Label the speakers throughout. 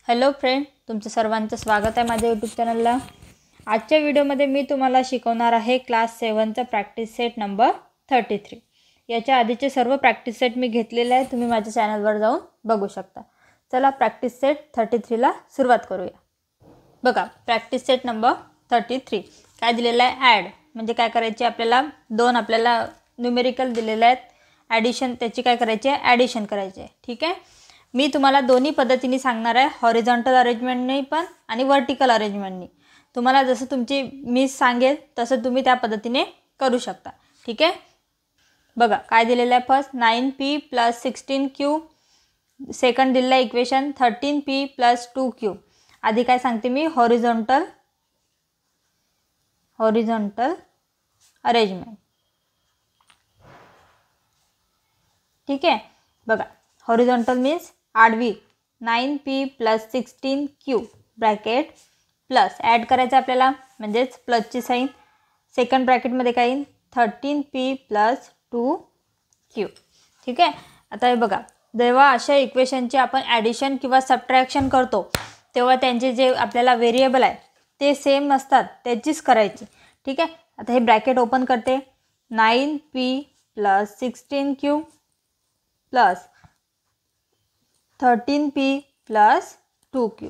Speaker 1: Hello friend, तुमचं सर्वांचं स्वागत आहे माझ्या यूट्यूब चॅनलला। आजच्या व्हिडिओमध्ये मी तुम्हाला शिकवणार आहे क्लास 7चा प्रॅक्टिस सेट नंबर 33। याच्या आधीचे सर्व प्रॅक्टिस सेट मी घेतलेले आहे, तुम्ही माझ्या चॅनलवर जाऊन बघू शकता। चला प्रॅक्टिस सेट 33ला सुरुवात करूया। बघा, प्रॅक्टिस सेट नंबर 33 काय दिलेलं आहे, ॲड म्हणजे काय करायचे आपल्याला, दोन आपल्याला न्यूमेरिकल दिलेले आहेत, ॲडिशन त्याची काय करायची आहे, ॲडिशन करायची आहे। ठीक आहे, मी तुम्हाला दोन्ही पद्धतीने सांगणार आहे, हॉरिझॉन्टल अरेंजमेंटने पण आणि वर्टिकल अरेंजमेंटने। तुम्हाला जसं तुमची मिस सांगेल तसं तुम्ही त्या पद्धतीने करू शकता। ठीक आहे, बघा काय दिलेलं आहे, फर्स्ट 9p + 16q, सेकंड दिलेलं आहे इक्वेशन 13p + 2q। आधी काय सांगते मी, हॉरिझॉन्टल अरेंजमेंट। ठीक आहे, बघा हॉरिझॉन्टल मीन्स आडवी 9p + 16q bracket plus add करायचं आपल्याला, म्हणजेच प्लसची साईन, सेकंड ब्रॅकेटमध्ये काय येईल 13p + 2q। ठीक आहे, आता हे बघा, जेव्हा अशा इक्वेशनचे आपण ॲडिशन किंवा सबट्रॅक्शन करतो तेव्हा त्यांचे जे आपल्याला व्हेरिएबल आहे ते सेम नसतात, त्याचीच करायची। ठीक आहे, आता हे ब्रॅकेट ओपन करते, 9p + 16q + 13p + 2q।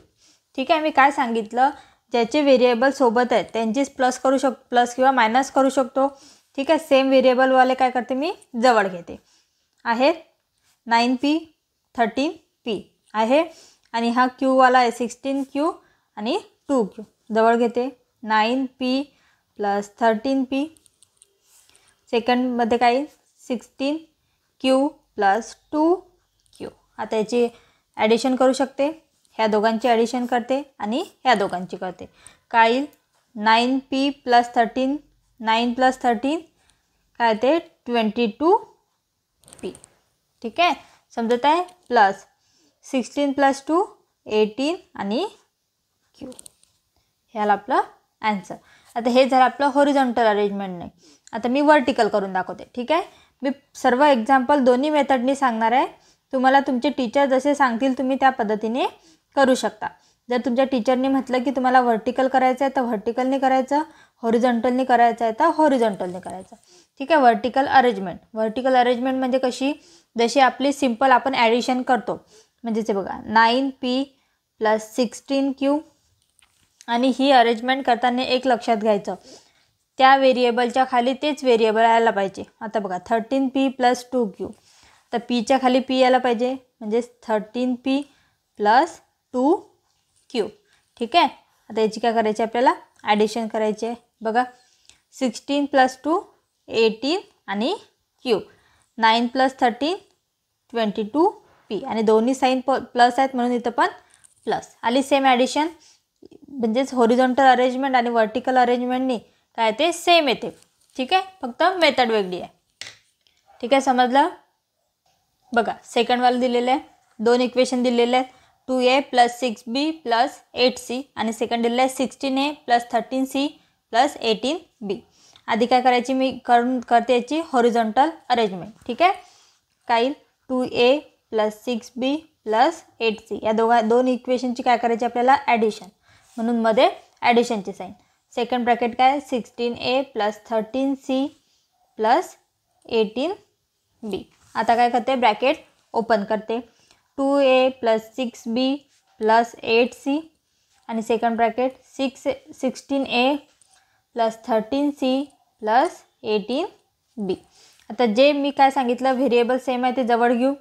Speaker 1: ठीक आहे, मी काय सांगितलं, ज्याचे व्हेरिएबल सोबत आहेत त्यांचीच प्लस करू शकतो, प्लस किंवा मायनस करू शकतो। ठीक आहे, सेम व्हेरिएबलवाले काय करते मी जवळ घेते, आहे 9p 13p आहे, आणि हा q वाला आहे 16q आणि 2q, जवळ घेते 9p + 13p, सेकंडमध्ये काय 16q + 2q। आता याची ॲडिशन करू शकते, ह्या दोघांची ॲडिशन करते आणि ह्या दोघांची करते, काय येईल 9p + 13, 9 + 13 काय ते 22p। ठीक आहे, समजत आहे, प्लस 16 + 2 18 आणि q, ह्याला आपलं आन्सर। आता हे झालं आपलं हॉरिझॉन्टल अरेंजमेंट नाही। आता मी वर्टिकल करून दाखवते। ठीक आहे, मी सर्व एक्झाम्पल दोन्ही मेथडनी सांगणार आहे, तुम्हाला तुमचे टीचर जसे सांगतील तुम्ही त्या पद्धतीने करू शकता। जर तुमच्या टीचरनी म्हटलं की तुम्हाला व्हर्टिकल करायचं आहे तर व्हर्टिकलने करायचं, हॉरिझॉन्टलने करायचं आहे तर हॉरिझॉन्टलने करायचं। ठीक आहे, व्हर्टिकल अरेंजमेंट म्हणजे कशी, जशी आपली सिंपल आपण ॲडिशन करतो, म्हणजेच बघा 9p + 16q, आणि ही अरेंजमेंट करताना एक लक्षात घ्यायचं, त्या व्हेरिएबलच्या खाली तेच व्हेरिएबल यायला पाहिजे। आता बघा 13p + 2q, तर pच्या खाली p यायला पाहिजे, म्हणजे 13p + 2q। ठीक आहे, आता याची काय करायची आपल्याला ॲडिशन करायची आहे। बघा 16 + 2 18 आणि q, 9 + 13 22p, आणि दोन्ही साईन प्लस आहेत म्हणून इथं पण प्लस आली। सेम ॲडिशन म्हणजेच हॉरिझॉन्टल अरेंजमेंट आणि वर्टिकल अरेंजमेंटनी काय ते सेम येते। ठीक आहे, फक्त मेथड वेगळी आहे। ठीक आहे, समजलं। बघा सेकंडवाला दिलेलं आहे, दोन इक्वेशन दिलेले आहेत, 2a + 6b + 8c, आणि सेकंड दिलेलं आहे 16a + 13c + 18b। आधी काय करायची मी करते याची हॉरिझॉन्टल अरेंजमेंट। ठीक आहे, काय 2a + 6b + 8c, या दोन इक्वेशनची काय करायची आपल्याला ॲडिशन, म्हणून मध्ये ॲडिशनची साईन। सेकंड ब्रॅकेट काय 16a + 13c + 18b। आता काय करते, ब्रॅकेट ओपन करते, 2a + 6b + 8c, आणि second bracket 16a + 13c + 18b। आता जे मी काय सांगितलं व्हेरिएबल सेम आहे ते जवळ घेऊ,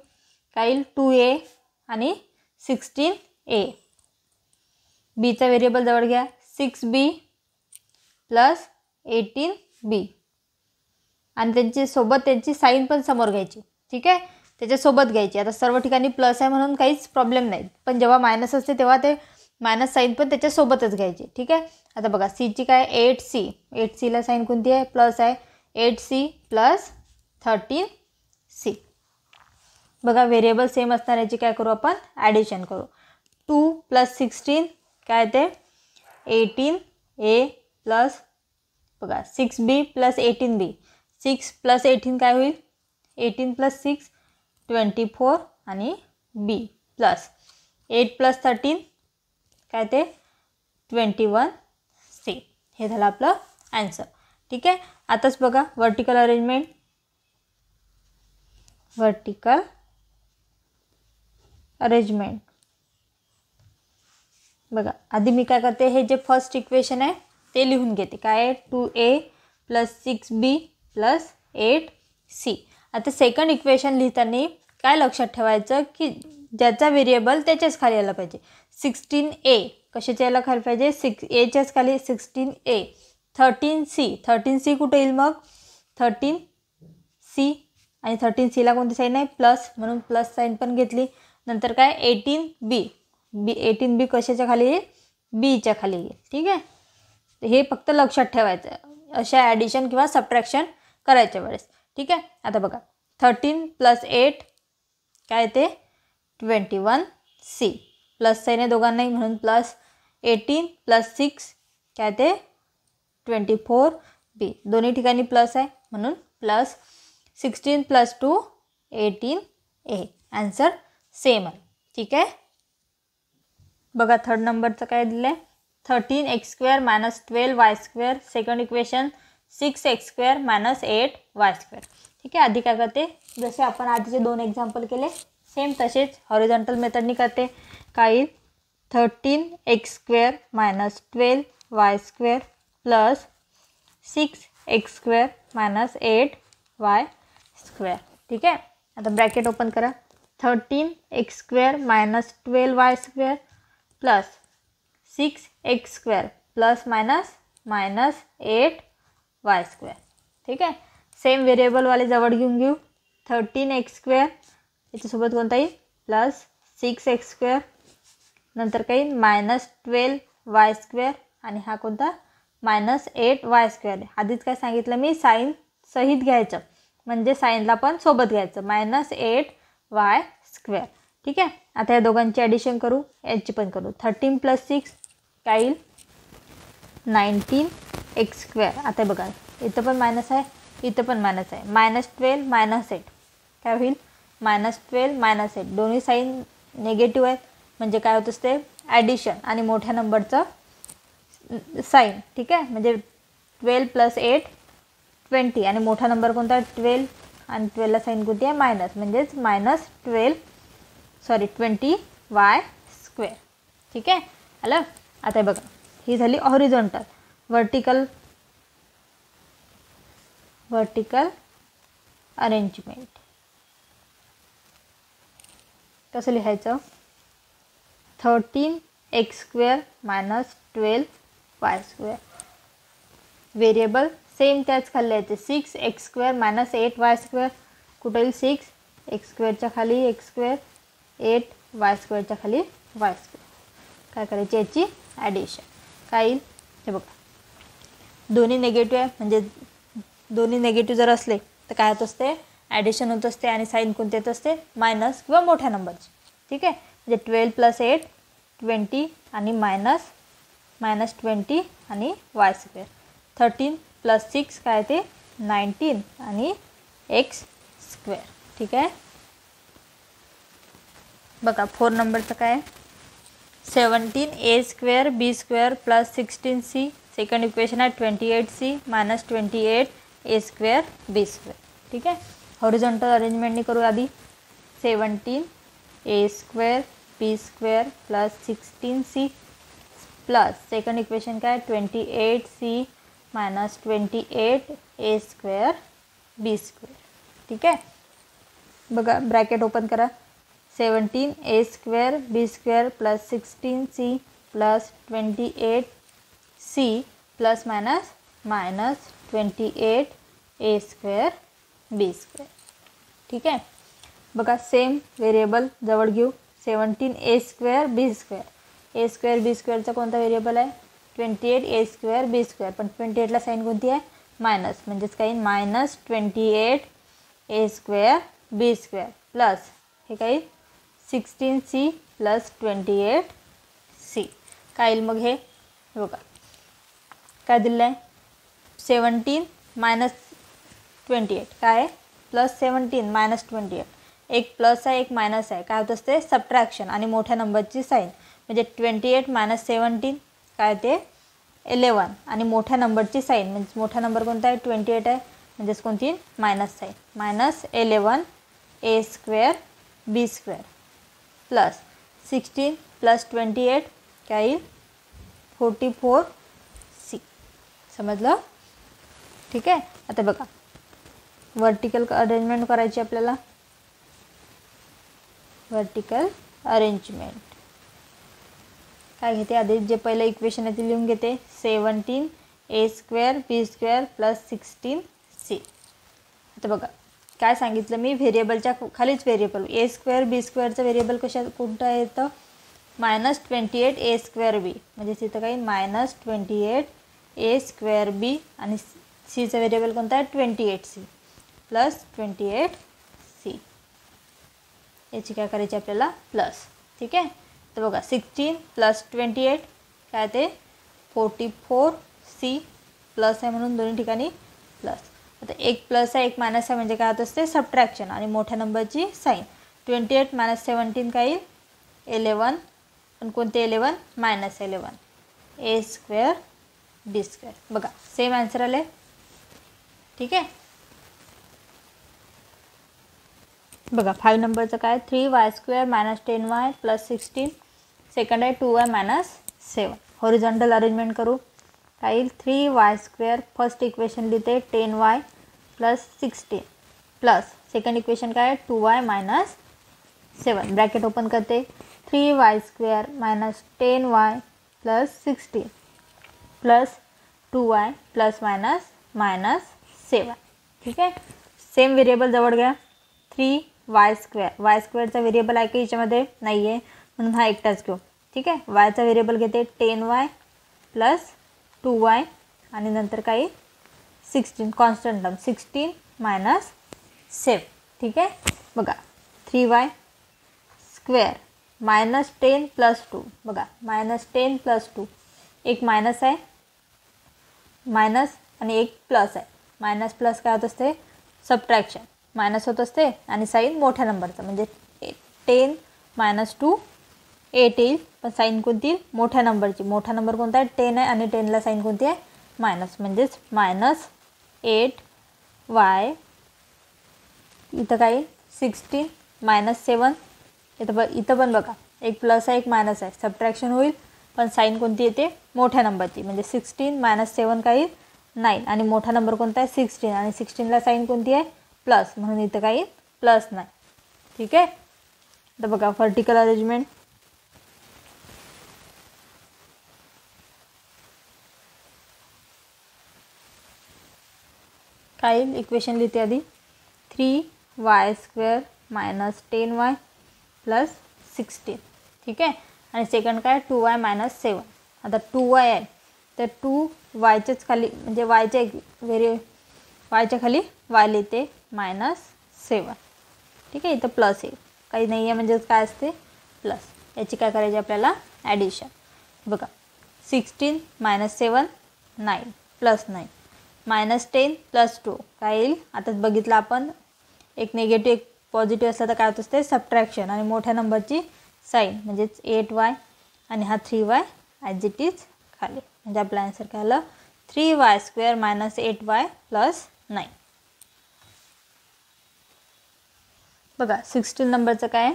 Speaker 1: काय येईल 2a आणि 16a, बीचा व्हेरिएबल जवळ घ्या 6b + 18b, आणि त्यांची साईन पण समोर घ्यायची। ठीक आहे, त्याच्यासोबत घ्यायची। आता सर्व ठिकाणी प्लस आहे म्हणून काहीच प्रॉब्लेम नाही, पण जेव्हा मायनस असते तेव्हा ते मायनस साईन पण त्याच्यासोबतच घ्यायची। ठीक आहे, आता बघा सीची काय 8cला साईन कोणती आहे, प्लस आहे, 8c + 13c। बघा व्हेरिएबल सेम असणार, याची काय करू आपण ॲडिशन करू, 2 + 16 काय ते 18a + बघा 6b + 18b, 6 + 18 काय होईल 18 + 6 24, आणि b प्लस 8 + 13 काय ते 21C. हे झालं आपलं आन्सर. ठीक आहे. आताच बघा वर्टिकल अरेंजमेंट. वर्टिकल अरेंजमेंट बघा, आधी मी काय करते, हे जे फर्स्ट इक्वेशन आहे ते लिहून घेते. काय आहे 2A + 6B + 8C. आता सेकंड इक्वेशन लिहिताना काय लक्षात ठेवायचं की ज्याचा व्हेरिएबल त्याच्याच खाली आला पाहिजे. 16A कशाच्या याला खाली पाहिजे, 6Aच्याच खाली 16A. 13C कुठे येईल मग, 13C आणि 13Cला कोणती साईन आहे, प्लस, म्हणून प्लस साईन पण घेतली. नंतर काय 18B कशाच्या खाली येईल, बीच्या खाली येईल. ठीक आहे. हे फक्त लक्षात ठेवायचं अशा ॲडिशन किंवा सबट्रॅक्शन करायच्या वेळेस. ठीक आहे. आता बघा 13 + 8 काय ते 21C. प्लस साईन आहे दोघांनाही म्हणून प्लस. 18 + 6 काय ते 24B. दोन्ही ठिकाणी प्लस आहे म्हणून प्लस. 16 + 2 18A. आन्सर सेम आहे. ठीक आहे. बघा थर्ड नंबरचं काय दिलं आहे, 13x² - 12y². Second equation 6x² - 8y². ठीक आहे. आधी काय करते, जसे आपण आधीचे 2 एक्झाम्पल केले सेम तसेच हॉरिझॉन्टल मेथडनी करते. काय येईल 13x² - 12y² + 6x² - 8y². ठीक आहे. आता ब्रॅकेट ओपन करा. 13x² - 12y² + 6x² ± -8y². ठीक आहे. सेम व्हेरिएबलवाले जवळ घेऊन घेऊ. 13x² याच्यासोबत कोणता येईल प्लस 6x², नंतर काही -12y² आणि हा कोणता -8y². आधीच काय सांगितलं मी, साईन सहित घ्यायचं म्हणजे साईनला पण सोबत घ्यायचं, -8y². ठीक आहे. आता या दोघांची ॲडिशन करू, याची पण करू. 13 + 6 काय येईल 19x². आता बघा इथं पण मायनस आहे, इथं पण मायनस आहे. -12 - 8 काय होईल -12 - 8. दोन्ही साईन निगेटिव्ह आहेत म्हणजे काय होत असते ॲडिशन आणि मोठ्या नंबरचं साईन. ठीक आहे. म्हणजे 12 + 8 20 आणि मोठा नंबर कोणता 12 आणि 12ला साईन कोणती आहे मायनस, म्हणजेच -20y². ठीक आहे. आलं. आता बघा ही झाली हॉरिझॉन्टल. वर्टिकल अरेंजमेंट कसं लिहायचं, 13x² - 12y². व्हेरिएबल सेम त्याच खाली यायचे. 6x² - 8y². कुठे येईल 6x²च्या खाली x², 8y²च्या खाली y². काय करायची याची ॲडिशन. काय येईल हे बघा, दोन्ही निगेटिव्ह आहे म्हणजे दोन्ही निगेटिव्ह जर असले तर काय होत असते ॲडिशन होत असते आणि साईन कोणते येत असते मायनस किंवा मोठ्या नंबरची. ठीक आहे. म्हणजे 12 + 8 20 आणि -20 आणि y². 13 + 6 काय ते 19 आणि x². ठीक आहे. बघा 4 नंबरचं काय 17a² b² + 16c. Second equation आहे 28c - 28a² b². ठीक आहे. हॉरिझॉन्टल अरेंजमेंटनी करू आधी. 17a² b² + 16c plus second equation काय 28c - 28a² b². ठीक आहे. बघा ब्रॅकेट ओपन करा. 17a² b² + 16c + 28c ± -28a² b². ठीक आहे. बघा सेम व्हेरिएबल जवळ घेऊ. 17a² b². a² b²चा कोणता व्हेरिएबल आहे 28a² b². पण 28ला साईन कोणती आहे मायनस, म्हणजेच काही -28a² b² प्लस हे काही 16c + 28c. काय येईल मग हे बघा काय दिलं आहे 17 - 28 काय आहे +17 - 28. एक प्लस आहे एक मायनस आहे. काय होत असते सबट्रॅक्शन आणि मोठ्या नंबरची साईन म्हणजे 28 मायनस 17 काय ते 11 आणि मोठ्या नंबरची साईन म्हणजे मोठा नंबर कोणता आहे 28 आहे म्हणजेच कोणती मायनस साईन मायनस 11 ए स्क्वेअर बी स्क्वेअर प्लस 16 प्लस 28 काय येईल 44 सी. समजलं? ठीक आहे. आता बघा वर्टिकल अरेंजमेंट करायची आपल्याला. वर्टिकल अरेंजमेंट काय घेते आधी जे पहिलं इक्वेशन आहे ते लिहून घेते 17 ए स्क्वेअर बी स्क्वेअर प्लस 16 सी. आता बघा काय सांगितलं मी व्हेरिएबलच्या खालीच व्हेरिएबल ए स्क्वेअर बी स्क्वेअरचं व्हेरिएबल कोणतं येतं मायनस 28 ए स्क्वेअर बी म्हणजे तिथं काही मायनस 28 ए स्क्वेअर बी आणि सीचं व्हेरिएबल कोणतं आहे 28 सी प्लस 28 सी. याची काय करायची आपल्याला प्लस. ठीक आहे. तर बघा 16 प्लस 28 काय ते 44 सी प्लस आहे म्हणून दोन्ही ठिकाणी प्लस. आता एक प्लस आहे एक मायनस आहे म्हणजे काय होत असते सबट्रॅक्शन आणि मोठ्या नंबरची साईन 28 मायनस 17 काय येईल 11 पण कोणते 11 मायनस 11 ए स्क्वेअर बी स्क्वेअर. बघा सेम आन्सर आले. ठीक आहे. बघा 5 नंबरचं काय 3y square minus 10y plus 16 second आहे 2y मायनस 7. हॉरिझॉन्टल अरेंजमेंट करू काय येईल 3y स्क्वेअर फर्स्ट इक्वेशन लिहिते 10y plus 16 plus second equation काय 2y मायनस 7 ब्रॅकेट ओपन करते 3y square minus 10y plus 16 plus 2y plus minus minus 7. ठीक आहे. Same variable जवळ घ्या 3y स्क्वेअर वाय स्क्वेअरचा व्हेरिएबल आहे की याच्यामध्ये नाही आहे म्हणून हा एकटाच घेऊ. ठीक आहे. वायचा व्हेरिएबल घेते 10y प्लस 2y आणि नंतर काही 16 कॉन्स्टंट टर्म 16 मायनस 7. ठीक आहे. बघा 3y स्क्वेअर मायनस 10 प्लस 2 बघा मायनस 10 प्लस 2 एक मायनस आहे मायनस आणि एक प्लस आहे. मायनस प्लस काय होत असते सबट्रॅक्शन मायनस होत असते आणि साईन मोठ्या नंबरचा म्हणजे 10 मायनस 2 8 येईल पण साईन कोणती येईल मोठ्या नंबरची. मोठा नंबर कोणता आहे 10 आहे आणि 10ला साईन कोणती आहे मायनस म्हणजेच मायनस 8y इथं काय 16 मायनस 7 इथं पण बघा एक प्लस आहे एक मायनस आहे सबट्रॅक्शन होईल पण साईन कोणती येते मोठ्या नंबरची म्हणजे 16 मायनस 7 काय 9 आणि मोठा नंबर कोणता आहे 16 आणि 16ला साईन कोणती आहे प्लस म्हणून इथं काही प्लस नाही. ठीक आहे. तर बघा वर्टिकल अरेंजमेंट काय इक्वेशन लिहिते आधी 3y square minus 10y plus 16. ठीक आहे. आणि सेकंड काय 2y मायनस 7. आता 2y आहे तर 2yच्याच खाली म्हणजे वायच्या खाली y लिहिते मायनस 7. ठीक आहे. इथं प्लस येईल काही नाही आहे म्हणजेच काय असते प्लस. याची काय करायची आपल्याला ॲडिशन. बघा 16 मायनस 7 9 प्लस 9 मायनस 10 प्लस 2 काय येईल आताच बघितलं आपण एक निगेटिव्ह एक पॉझिटिव्ह असलं तर काय होत असते सबट्रॅक्शन आणि मोठ्या नंबरची साईन म्हणजेच 8y आणि हा 3y ॲज इट इज खाली म्हणजे आपला आन्सर काय आलं 3y square minus 8y plus 9. बघा 16 नंबरचं काय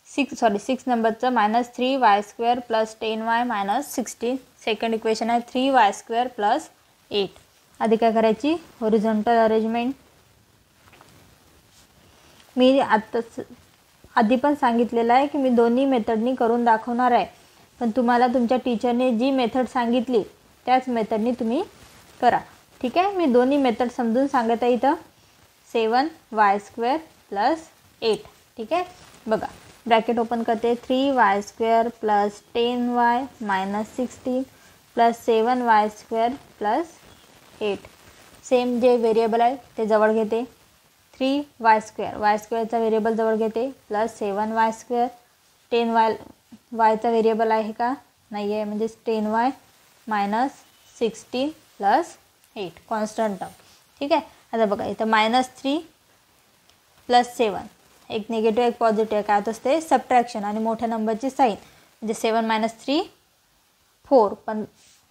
Speaker 1: 6 नंबरचं minus 3y square plus 10y minus 16 second equation आहे 3y स्क्वेअर प्लस 8. आधी काय करायची हॉरिझॉन्टल अरेंजमेंट. मी आत्ताच आधी पण सांगितलेलं आहे की मी दोन्ही मेथडनी करून दाखवणार आहे पण तुम्हाला तुमच्या टीचरने जी मेथड सांगितली त्याच मेथडनी तुम्ही करा. ठीक आहे. मी दोन्ही मेथड समजून सांगत आहे इथं 7y स्क्वेअर प्लस 8. ठीक आहे. बघा ब्रॅकेट ओपन करते 3y square plus 10y minus 16 plus 7y square plus 8. Same जे व्हेरिएबल आहे ते जवळ घेते 3y स्क्वेअर वाय स्क्वेअरचा व्हेरिएबल जवळ घेते plus 7y square 10y वायचा variable आहे का नाही आहे म्हणजेच 10y minus 16 plus 8 constant term. ठीक आहे. आता बघा इथं मायनस 3 प्लस 7 एक निगेटिव्ह एक पॉझिटिव्ह काय होत असते सबट्रॅक्शन आणि मोठ्या नंबरची साईन म्हणजे 7 - 3 4, पण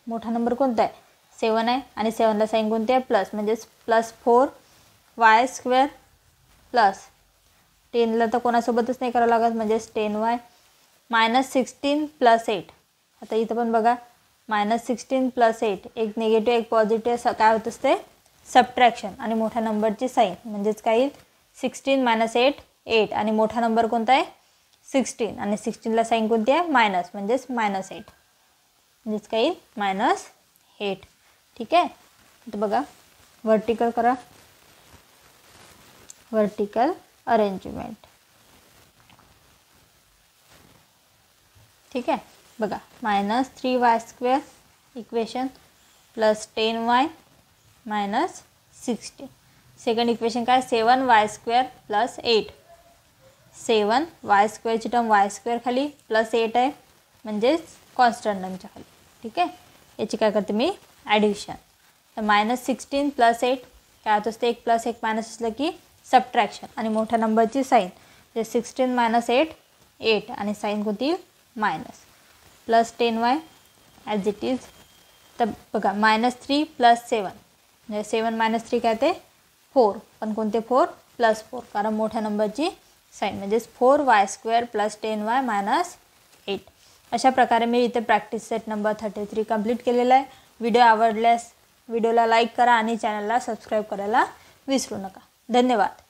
Speaker 1: मोठा नंबर कोणता आहे 7 आहे आणि 7ला साईन कोणती आहे प्लस, म्हणजेच +4y² प्लस 10ला तर कोणासोबतच नाही करावं लागत, म्हणजेच 10y -16 + 8. आता इथं पण बघा -16 + 8, एक निगेटिव्ह एक पॉझिटिव्ह काय होत असते सबट्रॅक्शन आणि मोठ्या नंबरची साईन, म्हणजेच काय येईल 16 - 8 8 आणि मोठा नंबर कोणता आहे 16 आणि 16ला साईन कोणती आहे मायनस, म्हणजेच -8, म्हणजेच काय येईल -8. ठीक आहे. तर बघा व्हर्टिकल करा, व्हर्टिकल अरेंजमेंट. ठीक आहे. बघा -3y² equation plus 10y -16. Second equation काय 7y² प्लस 8. 7y² ची टर्म y² खाली प्लस 8 आहे, म्हणजेच कॉन्स्टंट टर्मच्या खाली. ठीक आहे. याची काय करते मी ॲडिशन. तर -16 + 8 काय होत असते 1 + 1 मायनस असलं की सबट्रॅक्शन आणि मोठ्या नंबरची साईन, म्हणजे 16 - 8 8 आणि साईन कोणती minus, plus 10y as it is. तर बघा -3 + 7, म्हणजे 7 - 3 काय ते 4, पण कोणते 4 +4, कारण मोठ्या नंबरची साईन, म्हणजेच 4y² प्लस 10y -8. अशा प्रकारे मी इथे प्रॅक्टिस सेट नंबर 33 कंप्लीट केलेला आहे. व्हिडिओ आवडल्यास व्हिडिओला लाईक करा आणि चॅनलला सबस्क्राईब करायला विसरू नका. धन्यवाद.